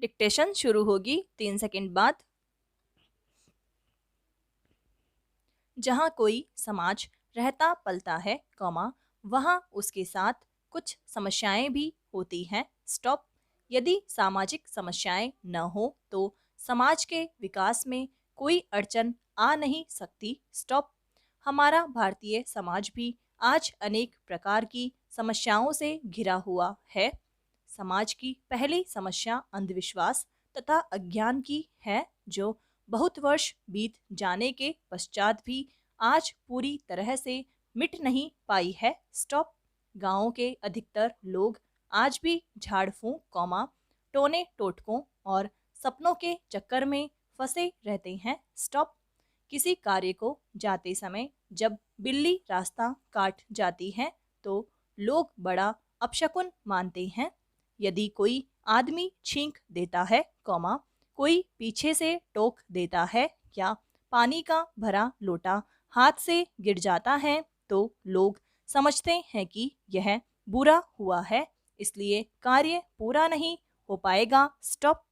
Dictation शुरू होगी 3 second बाद। जहाँ कोई समाज रहता पलता है, कॉमा, वहाँ उसके साथ कुछ समस्याएं भी होती हैं, स्टॉप। यदि सामाजिक समस्याएं न हो तो समाज के विकास में कोई अड़चन आ नहीं सकती, स्टॉप। हमारा भारतीय समाज भी आज अनेक प्रकार की समस्याओं से घिरा हुआ है। समाज की पहली समस्या अंधविश्वास तथा अज्ञान की है, जो बहुत वर्ष बीत जाने के पश्चात भी आज पूरी तरह से मिट नहीं पाई है, स्टॉप। गांवों के अधिकतर लोग आज भी झाड़ फूंक, कौमा, टोने टोटकों और सपनों के चक्कर में फंसे रहते हैं, स्टॉप। किसी कार्य को जाते समय जब बिल्ली रास्ता काट जाती है तो लोग बड़ा अपशकुन मानते हैं। यदि कोई आदमी छींक देता है, कौमा, कोई पीछे से टोक देता है या पानी का भरा लोटा हाथ से गिर जाता है तो लोग समझते हैं कि यह बुरा हुआ है, इसलिए कार्य पूरा नहीं हो पाएगा, स्टॉप।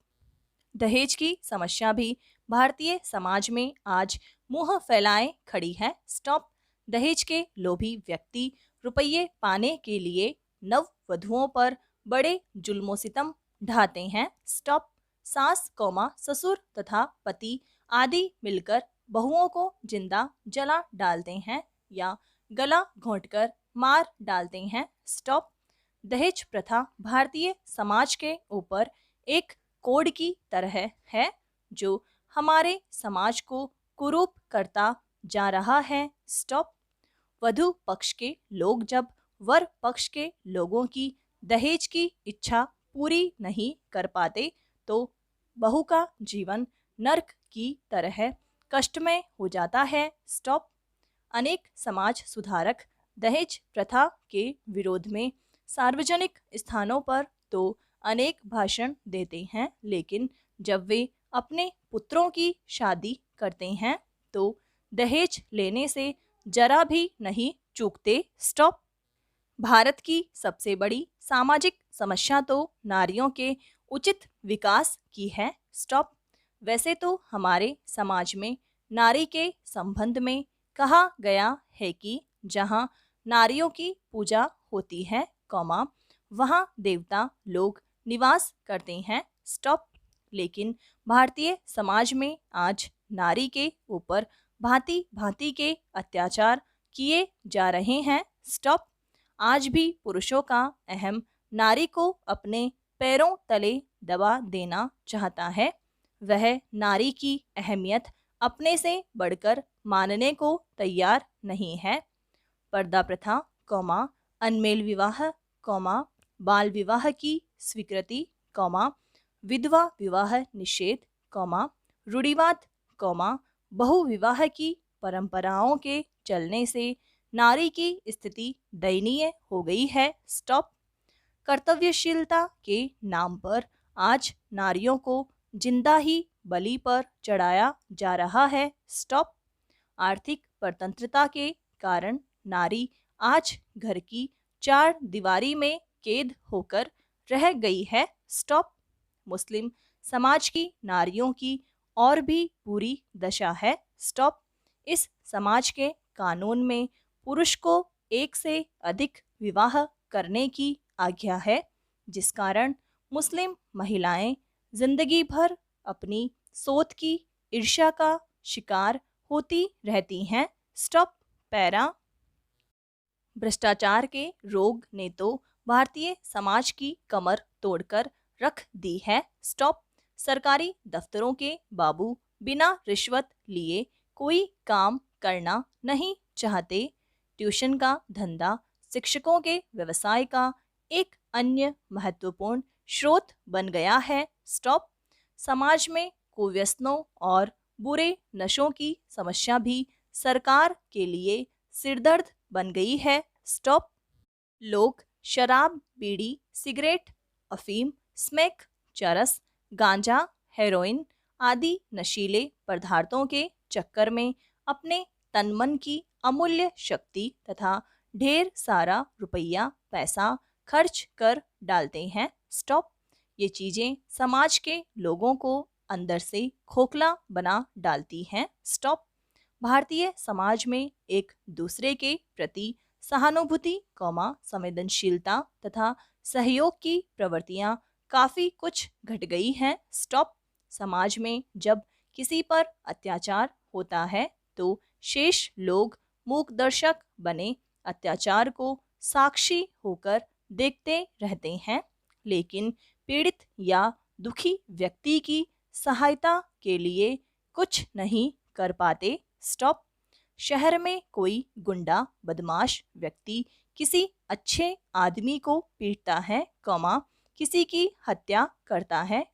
दहेज की समस्या भी भारतीय समाज में आज मुंह फैलाए खड़ी है, स्टॉप। दहेज के लोभी व्यक्ति रुपये पाने के लिए नव वधुओं पर बड़े जुल्मों सितम ढाते हैं, स्टॉप। सास, कौमा, ससुर तथा पति आदि मिलकर बहुओं को जिंदा जला डालते हैं या गला घोंटकर मार डालते हैं, स्टॉप। दहेज प्रथा भारतीय समाज के ऊपर एक कोड की तरह है जो हमारे समाज को कुरूप करता जा रहा है, स्टॉप। वधु पक्ष के लोग जब वर पक्ष के लोगों की दहेज की इच्छा पूरी नहीं कर पाते तो बहू का जीवन नर्क की तरह कष्टमय हो जाता है, स्टॉप। अनेक समाज सुधारक दहेज प्रथा के विरोध में सार्वजनिक स्थानों पर तो अनेक भाषण देते हैं, लेकिन जब वे अपने पुत्रों की शादी करते हैं तो दहेज लेने से जरा भी नहीं चूकते, स्टॉप। भारत की सबसे बड़ी सामाजिक समस्या तो नारियों के उचित विकास की है, स्टॉप। वैसे तो हमारे समाज में नारी के संबंध में कहा गया है कि जहाँ नारियों की पूजा होती है, कौमा, वहाँ देवता लोग निवास करते हैं, स्टॉप। लेकिन भारतीय समाज में आज नारी के ऊपर भांति भांति के अत्याचार किए जा रहे हैं, स्टॉप। आज भी पुरुषों का अहम नारी को अपने पैरों तले दबा देना चाहता है। वह नारी की अहमियत अपने से बढ़कर मानने को तैयार नहीं है। पर्दा प्रथा, कौमा, अनमेल विवाह, कौमा, बाल विवाह की स्वीकृति, कौमा, विधवा विवाह निषेध, कौमा, रूढ़िवाद, कौमा, बहुविवाह की परंपराओं के चलने से नारी की स्थिति दयनीय हो गई है, स्टॉप। कर्तव्यशीलता के नाम पर आज नारियों को जिंदा ही बलि पर चढ़ाया जा रहा है, स्टॉप। आर्थिक स्वतंत्रता के कारण नारी आज घर की चार दीवारी में कैद होकर रह गई है, स्टॉप। मुस्लिम समाज की नारियों की और भी बुरी दशा है, स्टॉप। इस समाज के कानून में पुरुष को एक से अधिक विवाह करने की आज्ञा है, जिस कारण मुस्लिम महिलाएं जिंदगी भर अपनी सोच की ईर्ष्या का शिकार होती रहती हैं, स्टॉप। पैरा भ्रष्टाचार के रोग ने तो भारतीय समाज की कमर तोड़कर रख दी है, स्टॉप। सरकारी दफ्तरों के बाबू बिना रिश्वत लिए कोई काम करना नहीं चाहते। ट्यूशन का धंधा शिक्षकों के व्यवसाय का एक अन्य महत्वपूर्ण स्रोत बन गया है, स्टॉप। समाज में कुव्यसनों और बुरे नशों की समस्या भी सरकार के लिए सिरदर्द बन गई है, स्टॉप। लोग शराब, बीड़ी, सिगरेट, अफीम, स्मैक, चरस, गांजा, हेरोइन आदि नशीले पदार्थों के चक्कर में अपने तन मन की अमूल्य शक्ति तथा ढेर सारा रुपया पैसा खर्च कर डालते हैं, स्टॉप। ये चीजें समाज के लोगों को अंदर से खोखला बना डालती हैं। स्टॉप। भारतीय समाज में एक दूसरे के प्रति सहानुभूति, संवेदनशीलता तथा सहयोग की प्रवृत्तियां काफी कुछ घट गई हैं। स्टॉप। समाज में जब किसी पर अत्याचार होता है तो शेष लोग मूक दर्शक बने अत्याचार को साक्षी होकर देखते रहते हैं, लेकिन पीड़ित या दुखी व्यक्ति की सहायता के लिए कुछ नहीं कर पाते। स्टॉप। शहर में कोई गुंडा बदमाश व्यक्ति किसी अच्छे आदमी को पीटता है, किसी की हत्या करता है,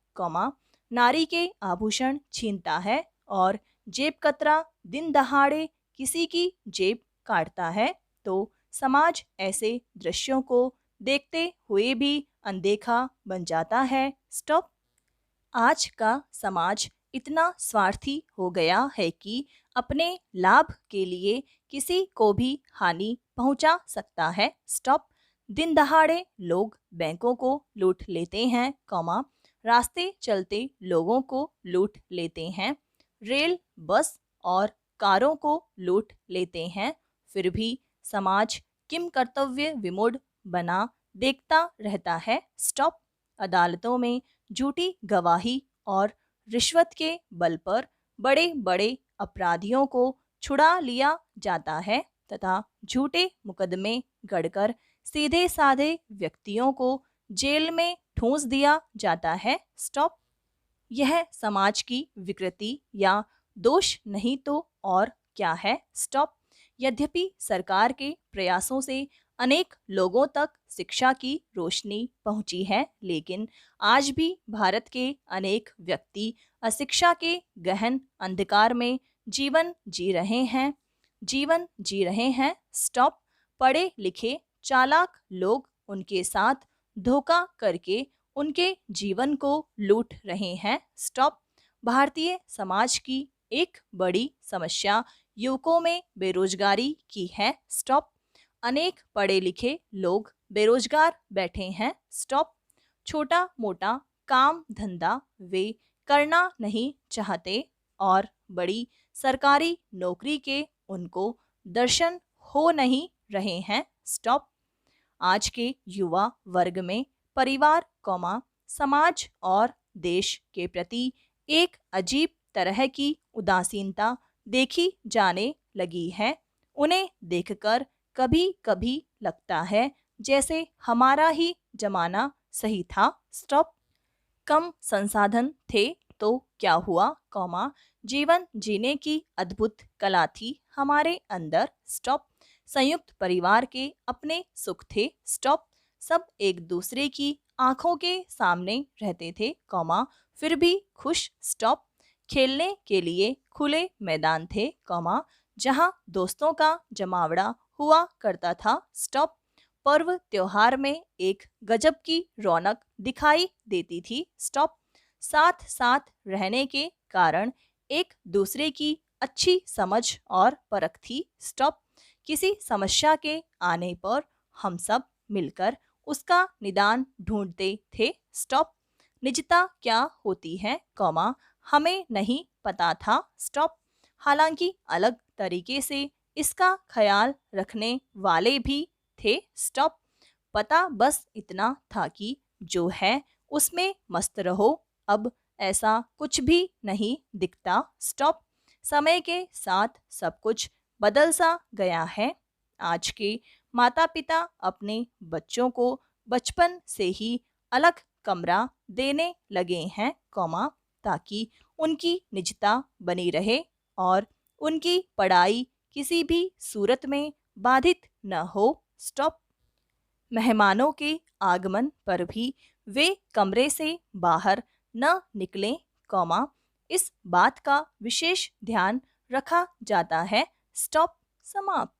नारी के आभूषण छीनता है और जेब कतरा दिन दहाड़े किसी की जेब काटता है, तो समाज ऐसे दृश्यों को देखते हुए भी अनदेखा बन जाता है। स्टॉप। आज का समाज इतना स्वार्थी हो गया है कि अपने लाभ के लिए किसी को भी हानि पहुंचा सकता है। स्टॉप। दिन दहाड़े लोग बैंकों को लूट लेते हैं, रास्ते चलते लोगों को लूट लेते हैं, रेल बस और कारों को लूट लेते हैं, फिर भी समाज किम कर्तव्य विमूढ़ बना देखता रहता है। स्टॉप। अदालतों में झूठी गवाही और रिश्वत के बल पर बड़े बड़े अपराधियों को छुड़ा लिया जाता है तथा झूठे मुकदमे गढ़कर सीधे साधे व्यक्तियों को जेल में ठूंस दिया जाता है। स्टॉप। यह समाज की विकृति या दोष नहीं तो और क्या है। स्टॉप। यद्यपि सरकार के प्रयासों से अनेक लोगों तक शिक्षा की रोशनी पहुंची है, लेकिन आज भी भारत के अनेक व्यक्ति अशिक्षा के गहन अंधकार में जीवन जी रहे हैं। स्टॉप। पढ़े लिखे चालाक लोग उनके साथ धोखा करके उनके जीवन को लूट रहे हैं। स्टॉप। भारतीय समाज की एक बड़ी समस्या युवकों में बेरोजगारी की है। स्टॉप। अनेक पढ़े लिखे लोग बेरोजगार बैठे हैं। स्टॉप। छोटा मोटा काम धंधा वे करना नहीं चाहते और बड़ी सरकारी नौकरी के उनको दर्शन हो नहीं रहे हैं। स्टॉप। आज के युवा वर्ग में परिवार, समाज और देश के प्रति एक अजीब तरह की उदासीनता देखी जाने लगी है। उन्हें देखकर कभी कभी लगता है जैसे हमारा ही जमाना सही था। स्टॉप। कम संसाधन थे तो क्या हुआ, जीवन जीने की अद्भुत कला थी हमारे अंदर। स्टॉप। संयुक्त परिवार के अपने सुख थे। स्टॉप। सब एक दूसरे की आंखों के सामने रहते थे, फिर भी खुश। स्टॉप। खेलने के लिए खुले मैदान थे, जहां दोस्तों का जमावड़ा हुआ करता था। स्टॉप। पर्व त्योहार में एक गजब की रौनक दिखाई देती थी। स्टॉप। साथ साथ रहने के कारण एक दूसरे की अच्छी समझ और परख थी। स्टॉप। किसी समस्या के आने पर हम सब मिलकर उसका निदान ढूंढते थे। स्टॉप। निजता क्या होती है, हमें नहीं पता था। स्टॉप। हालांकि अलग तरीके से इसका ख्याल रखने वाले भी थे। स्टॉप। पता बस इतना था कि जो है उसमें मस्त रहो। अब ऐसा कुछ भी नहीं दिखता। स्टॉप। समय के साथ सब कुछ बदल सा गया है। आज के माता पिता अपने बच्चों को बचपन से ही अलग कमरा देने लगे हैं, ताकि उनकी निजता बनी रहे और उनकी पढ़ाई किसी भी सूरत में बाधित न हो। स्टॉप। मेहमानों के आगमन पर भी वे कमरे से बाहर न निकलें, इस बात का विशेष ध्यान रखा जाता है। स्टॉप। समाप्त।